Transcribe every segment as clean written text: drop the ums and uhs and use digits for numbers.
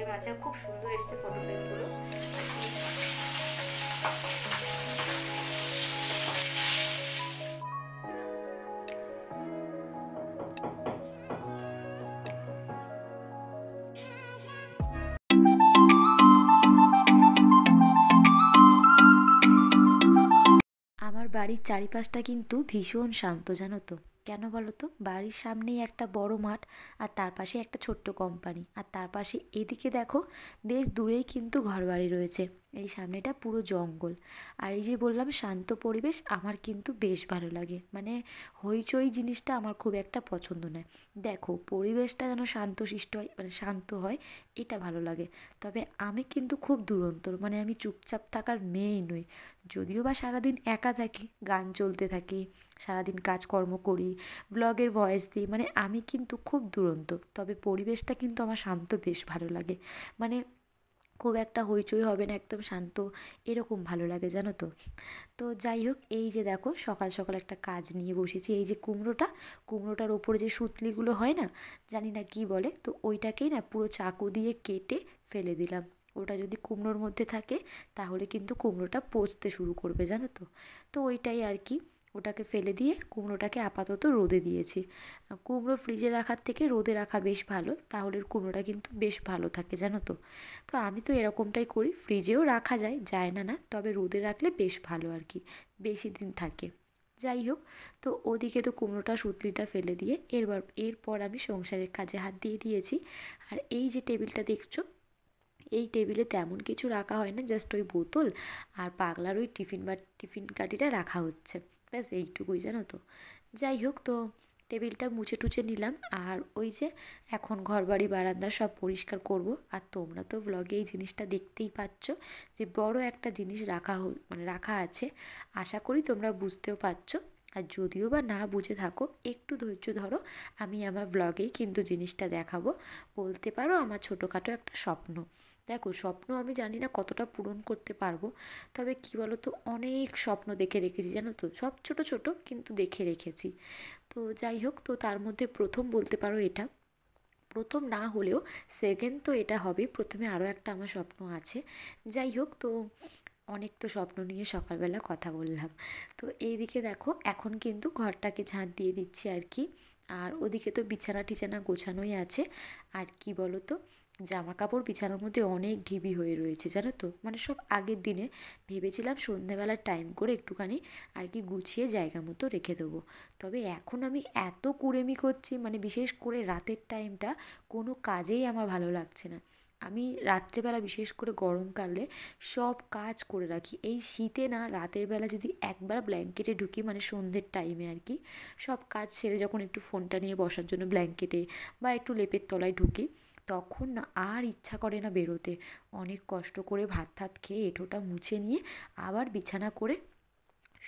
Frame আছে, খুব সুন্দর এসছে ফটো ফ্রেমগুলো। আমার বাড়ির চারিপাশটা কিন্তু ভীষণ শান্ত, জানো তো কেন বলো তো? বাড়ির সামনেই একটা বড় মাঠ, আর তার পাশে একটা ছোট্ট কোম্পানি, আর তার পাশে এদিকে দেখো বেশ দূরেই কিন্তু ঘরবাড়ি রয়েছে। এই সামনেটা পুরো জঙ্গল। আর এই যে বললাম শান্ত পরিবেশ, আমার কিন্তু বেশ ভালো লাগে। মানে হইচই জিনিসটা আমার খুব একটা পছন্দ নয়। দেখো পরিবেশটা যেন শান্তশিষ্ট হয়, মানে শান্ত হয়, এটা ভালো লাগে। তবে আমি কিন্তু খুব দুরন্তর, মানে আমি চুপচাপ থাকার মেয়েই নই। যদিও বা সারাদিন একা থাকি, গান চলতে থাকে, সারাদিন কাজকর্ম করি, ব্লগের ভয়েস দিই, মানে আমি কিন্তু খুব দুরন্ত। তবে পরিবেশটা কিন্তু আমার শান্ত, বেশ ভালো লাগে। মানে খুব একটা হইচই হবে না, একদম শান্ত, এরকম ভালো লাগে, জানো তো। তো যাই হোক, এই যে দেখো সকাল সকাল একটা কাজ নিয়ে বসেছি। এই যে কুমড়োটার ওপরে যে সুতলিগুলো হয় না, জানি না কি বলে, তো ওইটাকেই না পুরো চাকু দিয়ে কেটে ফেলে দিলাম। ওটা যদি কুমড়োর মধ্যে থাকে তাহলে কিন্তু কুমড়োটা পচতে শুরু করবে, জানো তো। তো ওইটাই আর কি, ওটাকে ফেলে দিয়ে কুমড়োটাকে আপাতত রোদে দিয়েছি। কুমড়ো ফ্রিজে রাখার থেকে রোদে রাখা বেশ ভালো, তাহলে কুমড়োটা কিন্তু বেশ ভালো থাকে, জানো তো। তো আমি তো এরকমটাই করি, ফ্রিজেও রাখা যায়, যায় না না, তবে রোদে রাখলে বেশ ভালো আর কি, বেশি দিন থাকে। যাই হোক, তো ওদিকে তো কুমড়োটা সুতলিটা ফেলে দিয়ে এরপর আমি সংসারের কাজে হাত দিয়ে দিয়েছি। আর এই যে টেবিলটা দেখছো, এই টেবিলে তেমন কিছু রাখা হয় না, জাস্ট ওই বোতল আর পাগলার ওই টিফিন কাঠিটা রাখা হচ্ছে, ব্যাস এইটুকুই, জানো তো। যাই হোক, তো টেবিলটা মুছে টুছে নিলাম। আর ওই যে এখন ঘরবাড়ি বারান্দা সব পরিষ্কার করব। আর তোমরা তো ব্লগে এই জিনিসটা দেখতেই পাচ্ছ যে বড় একটা জিনিস মানে রাখা আছে। আশা করি তোমরা বুঝতেও পারছো। আর যদিও বা না বুঝে থাকো, একটু ধৈর্য ধরো, আমি আমার ব্লগেই কিন্তু জিনিসটা দেখাবো। বলতে পারো আমার ছোটোখাটো একটা স্বপ্ন। দেখো স্বপ্ন আমি জানি না কতটা পূরণ করতে পারবো, তবে কি বলো তো, অনেক স্বপ্ন দেখে রেখেছি, জানো তো, সব ছোট ছোট কিন্তু দেখে রেখেছি। তো যাই হোক, তো তার মধ্যে প্রথম বলতে পারো এটা, প্রথম না হলেও সেকেন্ড তো এটা হবে। প্রথমে আরও একটা আমার স্বপ্ন আছে। যাই হোক, তো অনেক তো স্বপ্ন নিয়ে সকালবেলা কথা বললাম। তো এইদিকে দেখো এখন কিন্তু ঘরটাকে ঝাঁট দিয়ে দিচ্ছি আর কি। আর ওদিকে তো বিছানা টিছানা গোছানোই আছে। আর কি বলো তো, জামা কাপড় বিছানার মধ্যে অনেক ঢিবি হয়ে রয়েছে, জানো তো। মানে সব আগের দিনে ভেবেছিলাম সন্ধ্যেবেলার টাইম করে একটুখানি আর কি গুছিয়ে জায়গা মতো রেখে দেবো। তবে এখন আমি এত কুড়েমি করছি, মানে বিশেষ করে রাতের টাইমটা কোনো কাজেই আমার ভালো লাগছে না। আমি রাত্রেবেলা বিশেষ করে গরমকালে সব কাজ করে রাখি। এই শীতে না রাতের বেলা যদি একবার ব্ল্যাঙ্কেটে ঢুকি, মানে সন্ধ্যের টাইমে আর কি, সব কাজ সেরে যখন একটু ফোনটা নিয়ে বসার জন্য ব্ল্যাঙ্কেটে বা একটু লেপের তলায় ঢুকি, তখন না আর ইচ্ছা করে না বেরোতে। অনেক কষ্ট করে ভাত টাত খেয়ে এঁঠোটা মুছে নিয়ে আবার বিছানা করে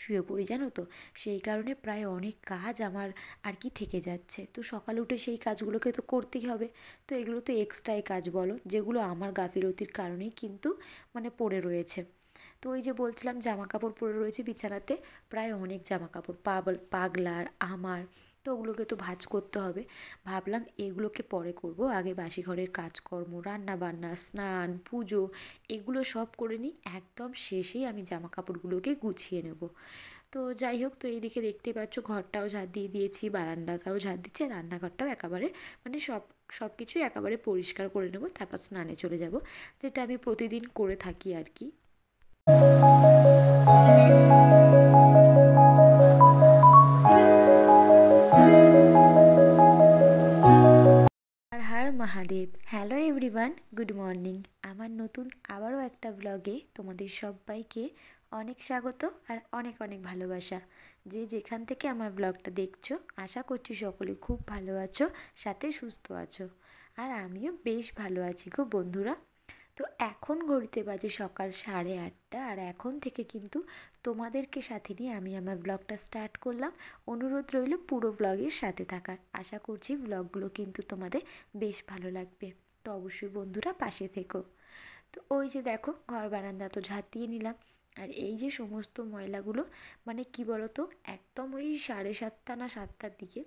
শুয়ে পড়ি, জানো তো। সেই কারণে প্রায় অনেক কাজ আমার আর কি থেকে যাচ্ছে। তো সকালে উঠে সেই কাজগুলোকে তো করতেই হবে। তো এগুলো তো এক্সট্রাই কাজ বলো, যেগুলো আমার গাফিলতির কারণেই কিন্তু মানে পড়ে রয়েছে। তো ওই যে বলছিলাম জামা কাপড় পরে রয়েছে বিছানাতে, প্রায় অনেক জামা কাপড়, পাগলার, আমার। তো ওগুলোকে তো ভাঁজ করতে হবে। ভাবলাম এগুলোকে পরে করব, আগে বাসি ঘরের কাজকর্ম, রান্না বান্না, স্নান, পুজো, এগুলো সব করে নিই, একদম শেষেই আমি জামা কাপড়গুলোকে গুছিয়ে নেব। তো যাই হোক, তো এইদিকে দেখতেই পাচ্ছ ঘরটাও ঝাড় দিয়ে দিয়েছি, বারান্দাটাও ঝাড় দিচ্ছে, রান্নাঘরটাও একেবারে মানে সব কিছুই একেবারে পরিষ্কার করে নেব, তারপর স্নানে চলে যাব, যেটা আমি প্রতিদিন করে থাকি আর কি। Har Har Mahadev, hello everyone, good morning. আমার নতুন আবারও একটা ব্লগে তোমাদের সবাইকে অনেক স্বাগত আর অনেক অনেক ভালোবাসা। যে যেখান থেকে আমার ব্লগটা দেখছো, আশা করছি সকলে খুব ভালো আছো, সাথে সুস্থ আছো। আর আমিও বেশ ভালো আছি গো বন্ধুরা। তো এখন ঘড়িতে বাজে সকাল 8:30, আর এখন থেকে কিন্তু তোমাদেরকে সাথে নিয়ে আমি আমার ব্লগটা স্টার্ট করলাম। অনুরোধ রইল পুরো ব্লগের সাথে থাকার। আশা করছি ব্লগগুলো কিন্তু তোমাদের বেশ ভালো লাগবে। তো অবশ্যই বন্ধুরা পাশে থেকো। তো ওই যে দেখো ঘর বারান্দা তো ঝাঁট দিয়ে নিলাম। আর এই যে সমস্ত ময়লাগুলো, মানে কি বলো তো, একদম ওই 7:30 না 7টার দিকে,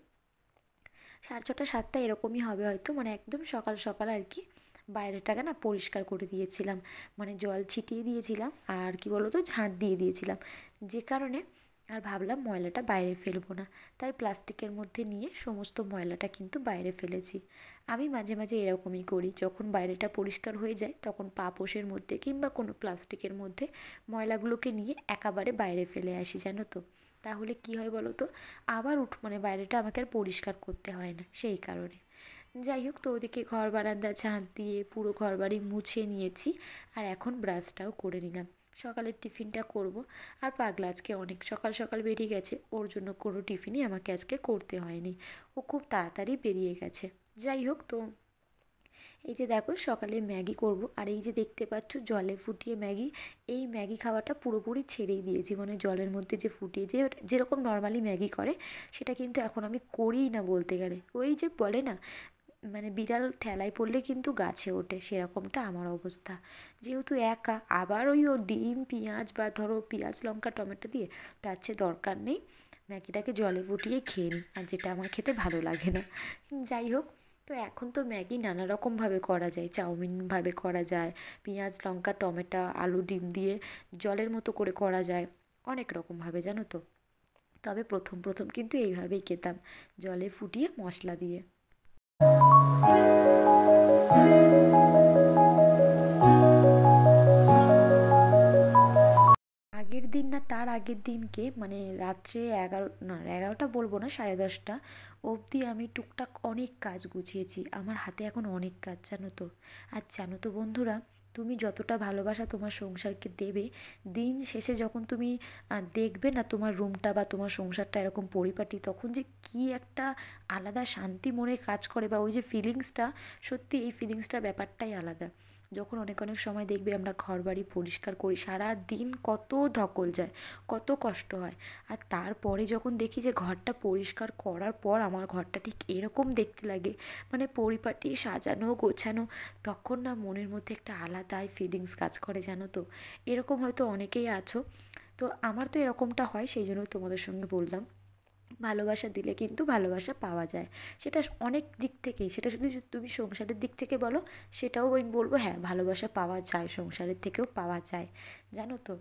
6:30 7টা এরকমই হবে হয়তো, মানে একদম সকাল সকাল আর কি বাইরেটাকে না পরিষ্কার করে দিয়েছিলাম, মানে জল ছিটিয়ে দিয়েছিলাম আর কি বলো তো ঝাঁট দিয়ে দিয়েছিলাম, যে কারণে আর ভাবলাম ময়লাটা বাইরে ফেলবো না, তাই প্লাস্টিকের মধ্যে নিয়ে সমস্ত ময়লাটা কিন্তু বাইরে ফেলেছি। আমি মাঝে মাঝে এরকমই করি, যখন বাইরেটা পরিষ্কার হয়ে যায় তখন পাপোশের মধ্যে কিংবা কোনো প্লাস্টিকের মধ্যে ময়লাগুলোকে নিয়ে একেবারে বাইরে ফেলে আসি, জানো তো। তাহলে কি হয় বলো তো, আবার মানে বাইরেটা আমাকে আর পরিষ্কার করতে হয় না, সেই কারণে। যাই হোক, তো ওদিকে ঘর বারান্দা ঝাঁট দিয়ে পুরো ঘর বাড়ি মুছে নিয়েছি, আর এখন ব্রাশটাও করে নিলাম, সকালের টিফিনটা করব। আর পাগলা আজকে অনেক সকাল সকাল বেরিয়ে গেছে, ওর জন্য কোনো টিফিনই আমাকে আজকে করতে হয়নি, ও খুব তাড়াতাড়ি বেরিয়ে গেছে। যাই হোক, তো এই যে দেখো সকালে ম্যাগি করব, আর এই যে দেখতে পাচ্ছ জলে ফুটিয়ে ম্যাগি, এই ম্যাগি খাওয়াটা পুরোপুরি ছেড়েই দিয়েছি, মানে জলের মধ্যে যে ফুটিয়ে যেরকম নর্মালি ম্যাগি করে সেটা কিন্তু এখন আমি করিই না বলতে গেলে। ওই যে বলে না, মানে বিড়াল ঠেলায় পড়লে কিন্তু গাছে ওঠে, সেরকমটা আমার অবস্থা। যেহেতু একা, আবার ও ডিম পেঁয়াজ বা ধরো পেঁয়াজ লঙ্কা টমেটো দিয়ে, তার চেয়ে দরকার নেই ম্যাগিটাকে জলে ফুটিয়ে খেয়ে নিই, আর যেটা আমার খেতে ভালো লাগে না। যাই হোক, তো এখন তো ম্যাগি নানা রকমভাবে করা যায়, চাউমিনভাবে করা যায়, পেঁয়াজ লঙ্কা টমেটো আলু ডিম দিয়ে জলের মতো করে করা যায়, অনেক রকমভাবে, জানো তো। তবে প্রথম প্রথম কিন্তু এইভাবেই খেতাম, জলে ফুটিয়ে মশলা দিয়ে। আগের দিন না তার আগের দিনকে মানে রাত্রে 11, না 11টা বলবো না, 10:30 অবধি আমি টুকটাক অনেক কাজ গুছিয়েছি, আমার হাতে এখন অনেক কাজ, জানো তো। আর জানো তো বন্ধুরা, তুমি যতটা ভালোবাসা তোমার সংসারকে দেবে, দিন শেষে যখন তুমি দেখবে না তোমার রুমটা বা তোমার সংসারটা এরকম পরিপাটি, তখন যে কি একটা আলাদা শান্তি মনে কাজ করে, বা ওই যে ফিলিংসটা, সত্যি এই ফিলিংসটা ব্যাপারটাই আলাদা। যখন অনেক অনেক সময় দেখবে আমরা ঘর বাড়ি পরিষ্কার করি, সারা দিন কত ধকল যায়, কত কষ্ট হয়, আর তারপরে যখন দেখি যে ঘরটা পরিষ্কার করার পর আমার ঘরটা ঠিক এরকম দেখতে লাগে, মানে পরিপাটি সাজানো গোছানো, তখন না মনের মধ্যে একটা আলাদাই ফিলিংস কাজ করে, জানো তো। এরকম হয়তো অনেকেই আছো, তো আমার তো এরকমটা হয়, সেই জন্য তোমাদের সঙ্গে বললাম। ভালোবাসা দিলে কিন্তু ভালোবাসা পাওয়া যায়, সেটা অনেক দিক থেকেই, সেটা শুধু তুমি সংসারের দিক থেকে বলো, সেটাও আমি বলবো হ্যাঁ ভালোবাসা পাওয়া যায়, সংসারের থেকেও পাওয়া যায়, জানো তো।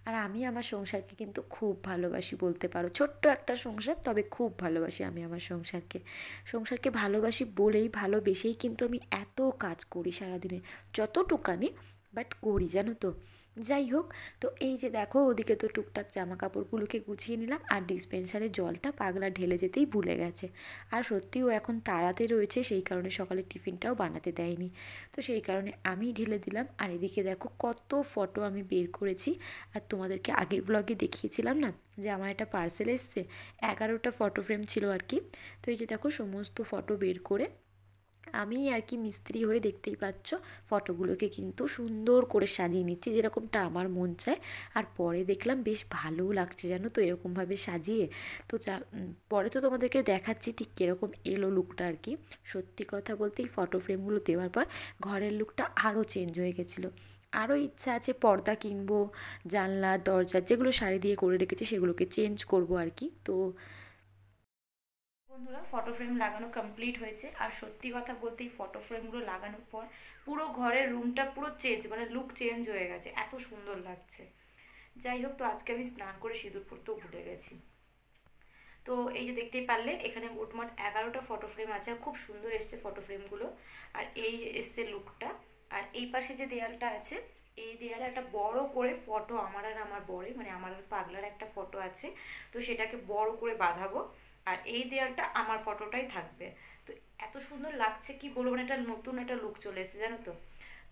আর আমি আমার সংসারকে কিন্তু খুব ভালোবাসি বলতে পারো, ছোট্ট একটা সংসার, তবে খুব ভালোবাসি আমি আমার সংসারকে। সংসারকে ভালোবাসি বলেই ভালোবেসেই কিন্তু আমি এত কাজ করি সারাদিনে, যতটুকানি বাট করি, জানো তো। যাই হোক, তো এই যে দেখো ওদিকে তো টুকটাক জামা কাপড়গুলোকে গুছিয়ে নিলাম, আর ডিসপেন্সারের জলটা পাগলা ঢেলে যেতেই ভুলে গেছে, আর সত্যি ও এখন তাড়াতে রয়েছে, সেই কারণে সকালে টিফিনটাও বানাতে দেয়নি, তো সেই কারণে আমি ঢেলে দিলাম। আর এদিকে দেখো কত ফটো আমি বের করেছি, আর তোমাদেরকে আগের ব্লগে দেখিয়েছিলাম না যে আমার একটা পার্সেল এসছে, 11টা ফটো ফ্রেম ছিল আর কি। তো এই যে দেখো সমস্ত ফটো বের করে আমি আর কি মিস্ত্রি হয়ে, দেখতেই পাচ্ছ ফটোগুলোকে কিন্তু সুন্দর করে সাজিয়ে নিচ্ছি যেরকমটা আমার মন চায়, আর পরে দেখলাম বেশ ভালোও লাগছে, জানো তো, এরকমভাবে সাজিয়ে। তো পরে তো তোমাদেরকে দেখাচ্ছি ঠিক কীরকম এলো লুকটা আর কি। সত্যি কথা বলতে এই ফটো ফ্রেমগুলো দেওয়ার পর ঘরের লুকটা আরও চেঞ্জ হয়ে গেছিলো। আরও ইচ্ছা আছে পর্দা কিনবো, জানলা দরজা যেগুলো শাড়ি দিয়ে করে রেখেছি সেগুলোকে চেঞ্জ করব আর কি। তো বন্ধুরা, ফটো ফ্রেম লাগানো কমপ্লিট হয়েছে, আর সত্যি কথা বলতে এই ফটো ফ্রেমগুলো লাগানোর পর পুরো ঘরের রুমটা পুরো চেঞ্জ, মানে লুক চেঞ্জ হয়ে গেছে, এত সুন্দর লাগছে। যাই হোক, তো আজকে আমি স্নান করে সিঁদুর পরতেও ভুলে গেছি। তো এই যে দেখতেই পারলে এখানে মোটমাট 11টা ফটো ফ্রেম আছে, আর খুব সুন্দর এসছে ফটো ফ্রেমগুলো, আর এই এসছে লুকটা। আর এই পাশে যে দেয়ালটা আছে, এই দেয়ালে একটা বড় করে ফটো আমার আর আমার বরের, মানে আমার আর পাগলার একটা ফটো আছে, তো সেটাকে বড় করে বাঁধাবো, আর এই দেয়ালটা আমার ফটোটাই থাকবে। তো এত সুন্দর লাগছে কি বলবো, মানে একটা নতুন একটা লুক চলে এসেছে, জানো তো।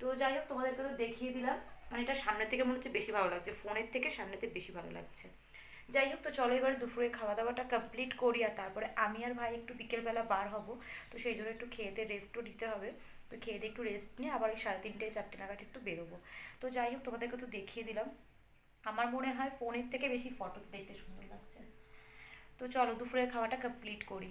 তো যাই হোক, তোমাদেরকে তো দেখিয়ে দিলাম, মানে এটা সামনে থেকে মনে হচ্ছে বেশি ভালো লাগছে, ফোনের থেকে সামনেতে বেশি ভালো লাগছে। যাই হোক, তো চলো এবার দুপুরে খাওয়া দাওয়াটা কমপ্লিট করি, আর তারপরে আমি আর ভাই একটু বিকেলবেলা বার হব, তো সেই জন্য একটু খেয়েতে রেস্টও দিতে হবে। তো খেয়ে দিয়ে একটু রেস্ট নিয়ে আবার ওই 3:30 4টে নাগাদ একটু বেরোবো। তো যাই হোক, তোমাদেরকে তো দেখিয়ে দিলাম, আমার মনে হয় ফোনের থেকে বেশি ফটো দেখতে সুন্দর লাগছে। তো চলো দুপুরের খাওয়াটা কমপ্লিট করি।